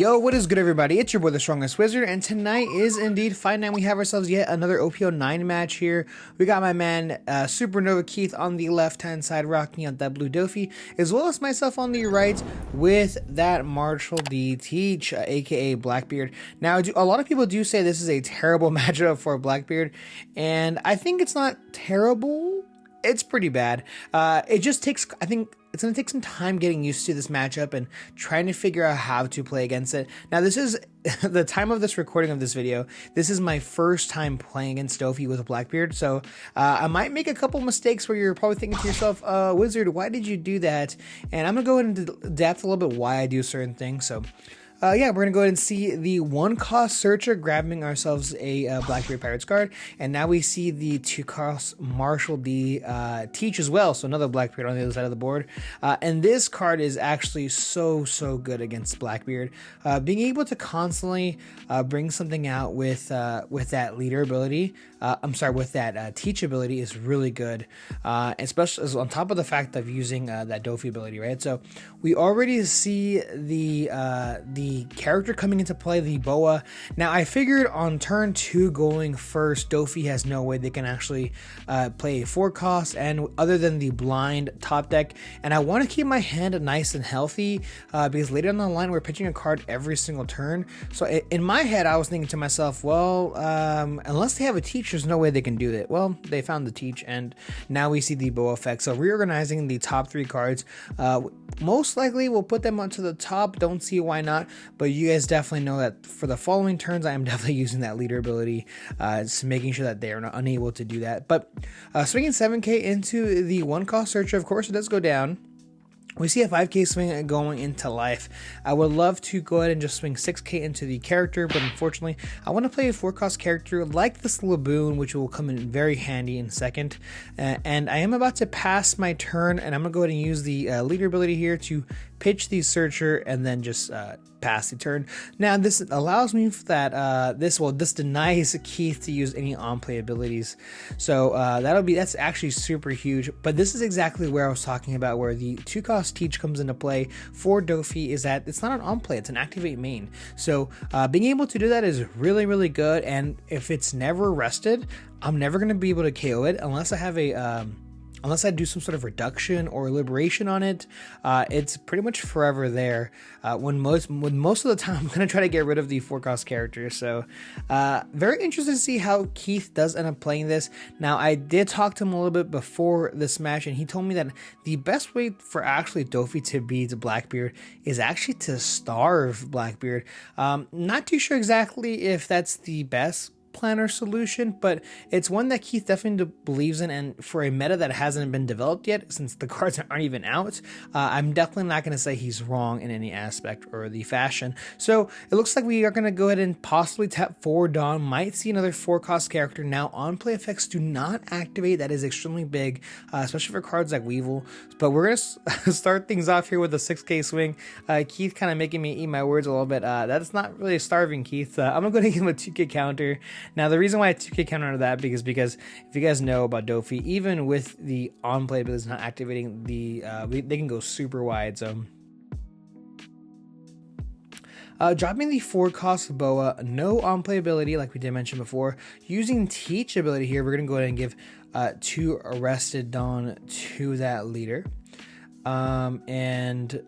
Yo, what is good, everybody? It's your boy, the Strongest Wizard, and tonight is indeed Fight Night. We have ourselves yet another OP09 match here. We got my man Supernova Keith on the left-hand side, rocking out that blue doffy, as well as myself on the right with that Marshall D Teach, aka Blackbeard. Now, a lot of people do say this is a terrible matchup for Blackbeard, and I think it's not terrible. It's pretty bad. It just takes, I think, it's going to take some time getting used to this matchup and trying to figure out how to play against it. Now, this is the time of this recording of this video. This is my first time playing against Doffy with a Blackbeard, so I might make a couple mistakes where you're probably thinking to yourself, Wizard, why did you do that? And I'm going to go into depth a little bit why I do certain things. So yeah, we're going to go ahead and see the one-cost searcher grabbing ourselves a Blackbeard Pirates card. And now we see the two-cost Marshall D Teach as well. So another Blackbeard on the other side of the board. And this card is actually so good against Blackbeard. Being able to constantly bring something out with that leader ability, with that teach ability is really good. Especially on top of the fact of using that Doffy ability, right? So we already see the character coming into play, the Boa. Now, I figured on turn 2 going first, Doffy has no way they can actually play a 4-cost, and other than the blind top deck. And I want to keep my hand nice and healthy because later on the line, we're pitching a card every single turn. So in my head, I was thinking to myself, well, unless they have a teach, there's no way they can do that. Well, they found the teach, and now we see the Boa effect. So reorganizing the top 3 cards, most likely we'll put them onto the top. Don't see why not. But you guys definitely know that for the following turns, I am definitely using that leader ability, just making sure that they are not unable to do that. But swinging 7k into the one-cost searcher, of course, it does go down. We see a 5k swing going into life. I would love to go ahead and just swing 6k into the character, but unfortunately, I want to play a 4-cost character like this Laboon, which will come in very handy in a second. And I am about to pass my turn, and I'm going to go ahead and use the leader ability here to pitch the searcher and then just pass the turn. Now, this allows me that this denies Keith to use any on-play abilities. So that's actually super huge. But this is exactly where I was talking about, where the 2-cost teach comes into play for Doffy, is that it's not an on-play, it's an activate main. So being able to do that is really good. And if it's never rested, I'm never going to be able to KO it unless I have unless I do some sort of reduction or liberation on it. It's pretty much forever there. When most of the time, I'm going to try to get rid of the 4-cost character. So very interested to see how Keith does end up playing this. Now, I did talk to him a little bit before this match, and he told me that the best way for actually Doffy to beat Blackbeard is actually to starve Blackbeard. Not too sure exactly if that's the best plan or solution, but it's one that Keith definitely believes in, and for a meta that hasn't been developed yet, since the cards aren't even out, I'm definitely not going to say he's wrong in any aspect or the fashion. So it looks like we are going to go ahead and possibly tap 4 Dawn, might see another 4-cost character. Now, on-play effects do not activate. That is extremely big, especially for cards like Weevil. But we're going to start things off here with a 6k swing. Keith kind of making me eat my words a little bit. That's not really starving Keith. I'm going to go ahead and give him a 2k counter. Now, the reason why I 2k counter that because if you guys know about Doffy, even with the on-play abilities not activating, they can go super wide. So dropping the 4-cost Boa, no on-play ability like we did mention before. Using teach ability here, we're going to go ahead and give 2 arrested Dawn to that leader. And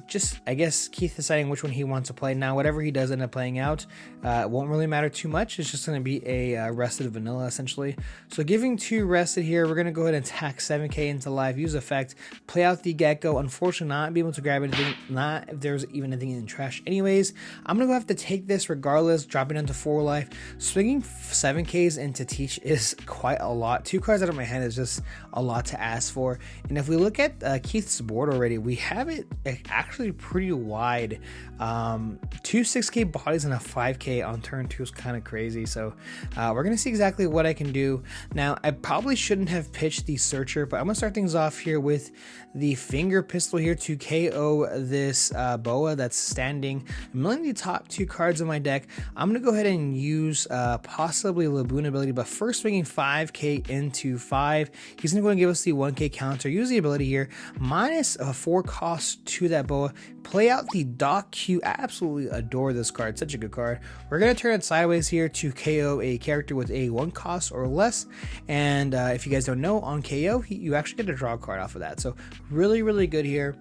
just, I guess, Keith deciding which one he wants to play. Now, whatever he does end up playing out, it won't really matter too much. It's just going to be a rested vanilla, essentially. So giving 2 rested here, we're going to go ahead and attack 7k into life, use effect, play out the Gecko. Unfortunately, not be able to grab anything, not if there's even anything in trash anyways. I'm going to have to take this regardless, dropping down to 4 life. Swinging 7ks into teach is quite a lot. 2 cards out of my hand is just a lot to ask for. And if we look at Keith's board already, we have it actually pretty wide. 2 6k bodies and a 5k on turn 2 is kind of crazy. So we're gonna see exactly what I can do. Now, I probably shouldn't have pitched the searcher, but I'm gonna start things off here with the finger pistol here to KO this Boa that's standing. I'm milling the top 2 cards of my deck. I'm gonna go ahead and use possibly Laboon ability, but first swinging 5k into 5. He's gonna go and give us the 1k counter. Use the ability here, minus a 4 cost to that Boa Boa, play out the Dock Q. Absolutely adore this card, such a good card. We're going to turn it sideways here to KO a character with a 1 cost or less, and if you guys don't know, on KO, you actually get to draw a card off of that, so really, really good here.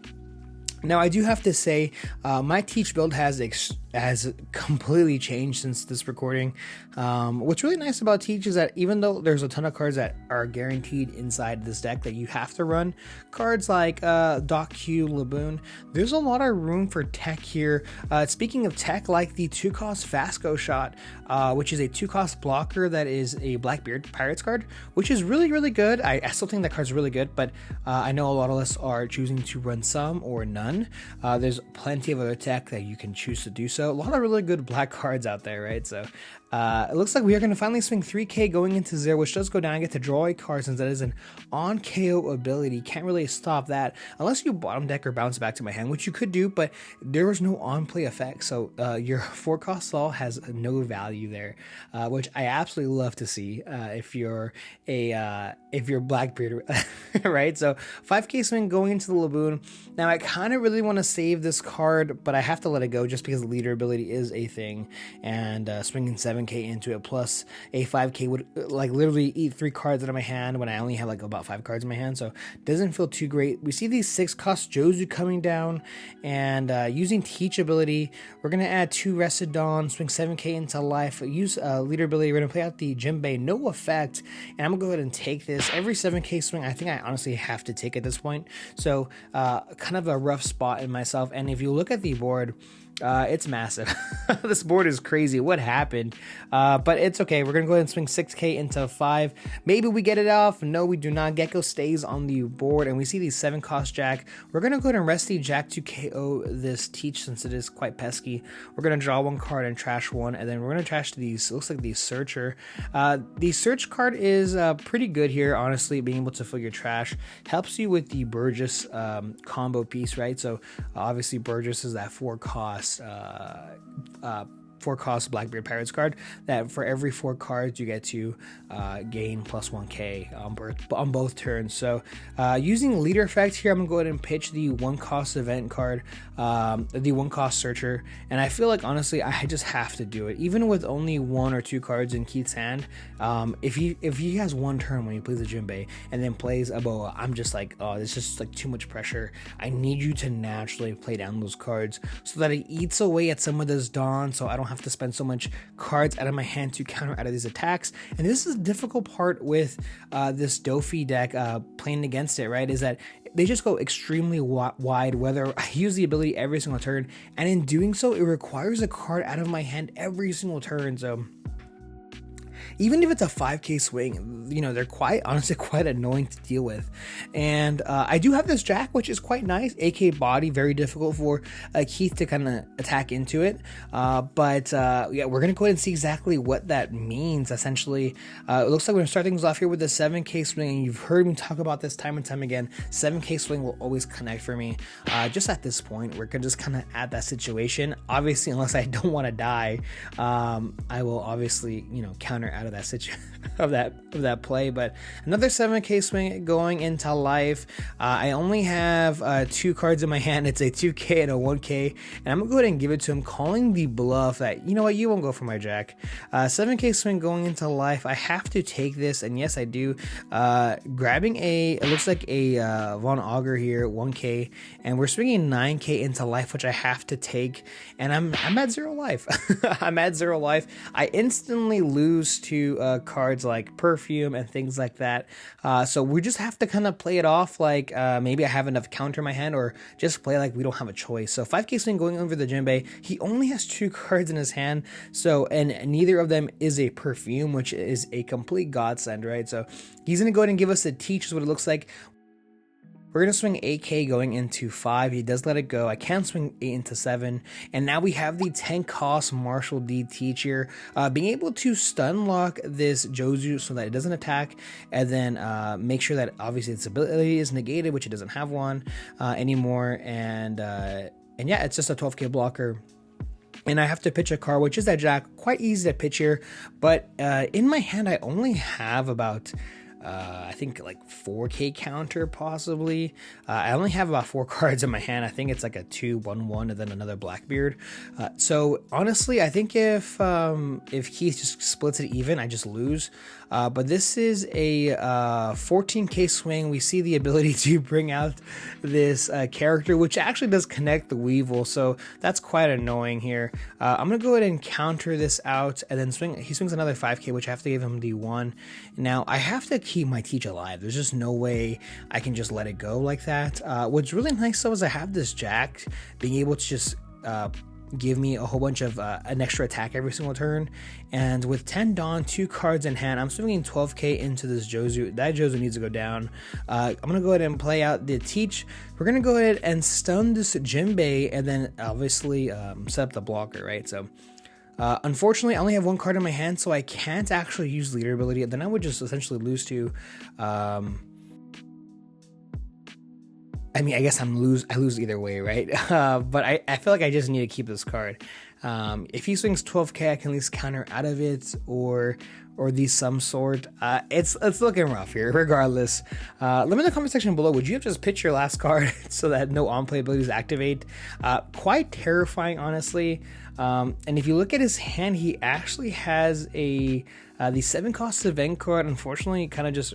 Now, I do have to say, my Teach build has completely changed since this recording. What's really nice about Teach is that even though there's a ton of cards that are guaranteed inside this deck that you have to run, cards like Dock Q, Laboon, there's a lot of room for tech here. Speaking of tech, like the 2-cost Vasco Shot, which is a 2-cost blocker that is a Blackbeard Pirates card, which is really, really good. I still think that card's really good, but I know a lot of us are choosing to run some or none. There's plenty of other tech that you can choose to do so. A lot of really good black cards out there, right? So it looks like we are going to finally swing 3k going into 0, which does go down. I get to draw a card since that is an on KO ability. Can't really stop that unless you bottom deck or bounce back to my hand, which you could do, but there was no on play effect. So your 4-cost Saul has no value there, which I absolutely love to see if you're Blackbeard, right? So 5k swing going into the Laboon. Now I kind of really want to save this card, but I have to let it go just because the leader ability is a thing, and swinging 7k into it plus a 5k would like literally eat 3 cards out of my hand when I only have like about 5 cards in my hand, so it doesn't feel too great. We see these 6-cost Jozu coming down, and using Teach ability, we're going to add 2 Rested Dawn, swing 7k into life, use leader ability, we're going to play out the Jinbei, no effect, and I'm going to go ahead and take this. Every 7k swing, I think I honestly have to take at this point, so kind of a rough spot in myself, and if you look at the board, it's massive. This board is crazy. What happened? But it's okay. We're gonna go ahead and swing 6k into 5. Maybe we get it off. No, we do not. Gecko stays on the board, and we see the 7-cost Jack. We're gonna go ahead and rest the Jack to KO this Teach since it is quite pesky. We're gonna draw 1 card and trash 1, and then we're gonna trash these. It looks like the Searcher. The Search card is pretty good here. Honestly, being able to fill your trash helps you with the Burgess combo piece, right? So obviously Burgess is that 4-cost 4-cost Blackbeard Pirates card that for every 4 cards you get to gain plus 1k on both turns. So using leader effect here, I'm gonna go ahead and pitch the 1-cost event card, the 1-cost Searcher, and I feel like honestly I just have to do it even with only 1 or 2 cards in Keith's hand. If he has 1 turn when he plays a Jinbei and then plays a Boa, I'm just like, oh, this is just like too much pressure. I need you to naturally play down those cards so that it eats away at some of this Dawn, so I don't have to spend so much cards out of my hand to counter out of these attacks. And this is the difficult part with this Doffy deck playing against it, right, is that they just go extremely wide, whether I use the ability every single turn, and in doing so it requires a card out of my hand every single turn. So even if it's a 5k swing, you know, they're honestly quite annoying to deal with. And I do have this Jack, which is quite nice. AK body, very difficult for Keith to kind of attack into it. But yeah, we're going to go ahead and see exactly what that means. Essentially, it looks like we're going to start things off here with the 7k swing. And you've heard me talk about this time and time again. 7k swing will always connect for me. Just at this point, we're going to just kind of add that situation. Obviously, unless I don't want to die, I will obviously, you know, counter out of that situation of that play. But another 7k swing going into life. I only have 2 cards in my hand. It's a 2k and a 1k, and I'm gonna go ahead and give it to him, calling the bluff that, you know what, you won't go for my Jack. 7k swing going into life. I have to take this, and yes I do. Grabbing it looks like a Von Augur here, 1k, and we're swinging 9k into life, which I have to take, and I'm at 0 life. I'm at 0 life. I instantly lose to cards like Perfume and things like that, so we just have to kind of play it off like maybe I have enough counter in my hand, or just play like we don't have a choice. So 5k swing going over the Jinbei. He only has 2 cards in his hand, so, and neither of them is a Perfume, which is a complete godsend, right? So he's gonna go ahead and give us a Teach, is what it looks like. We're going to swing 8k going into 5. He does let it go. I can swing 8 into 7. And now we have the 10-cost Marshall D Teach here. Being able to stun lock this Jozu so that it doesn't attack. And then make sure that obviously its ability is negated, which it doesn't have one anymore. And yeah, it's just a 12k blocker. And I have to pitch a card, which is that Jack. Quite easy to pitch here. But in my hand, I only have about I think like 4K counter possibly. I only have about 4 cards in my hand. I think it's like a 2/1/1 and then another Blackbeard. So honestly, I think if Keith just splits it even, I just lose. But this is a 14K swing. We see the ability to bring out this character, which actually does connect the Weevil, so that's quite annoying here. I'm gonna go ahead and counter this out, and then he swings another 5K, which I have to give him the 1. Now I have to keep my Teach alive. There's just no way I can just let it go like that. What's really nice though is I have this Jack being able to just give me a whole bunch of an extra attack every single turn, and with 10 Dawn, 2 cards in hand, I'm swinging 12K into this Jozu. That Jozu needs to go down. I'm gonna go ahead and play out the Teach. We're gonna go ahead and stun this Jinbei, and then obviously set up the blocker, right? So unfortunately, I only have 1 card in my hand, so I can't actually use leader ability. Then I would just essentially lose to I mean, I guess I lose either way, right? But I feel like I just need to keep this card. If he swings 12K, I can at least counter out of it, or these some sort. It's looking rough here, regardless. Let me in the comment section below, would you have just pitched your last card so that no on-play abilities activate? Quite terrifying, honestly. And if you look at his hand, he actually has the 7-cost event card. Unfortunately, kind of just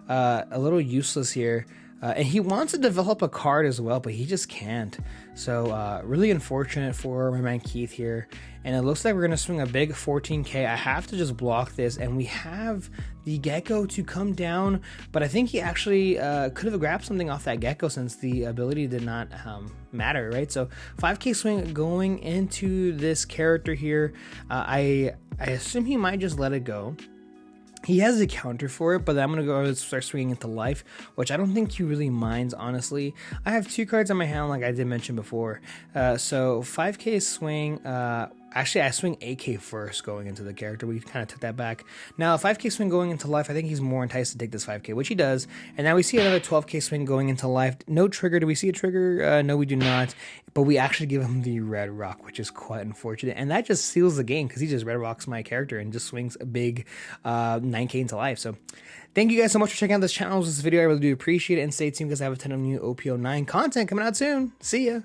a little useless here. And he wants to develop a card as well, but he just can't. So really unfortunate for my man Keith here. And it looks like we're going to swing a big 14K. I have to just block this, and we have the Gecko to come down. But I think he actually could have grabbed something off that Gecko since the ability did not matter, right? So 5K swing going into this character here. I assume he might just let it go. He has a counter for it, but I'm going to go and start swinging into life, which I don't think he really minds, honestly. I have 2 cards in my hand, like I did mention before. So 5K swing, actually I swing 8K first going into the character. We kind of took that back. Now 5K swing going into life, I think he's more enticed to take this 5K, which he does. And now we see another 12K swing going into life. No trigger. Do we see a trigger? No, we do not. But we actually give him the red rock, which is quite unfortunate. And that just seals the game because he just red rocks my character and just swings a big 9K into life. So thank you guys so much for checking out this channel, this video. I really do appreciate it. And stay tuned because I have a ton of new OP09 content coming out soon. See ya.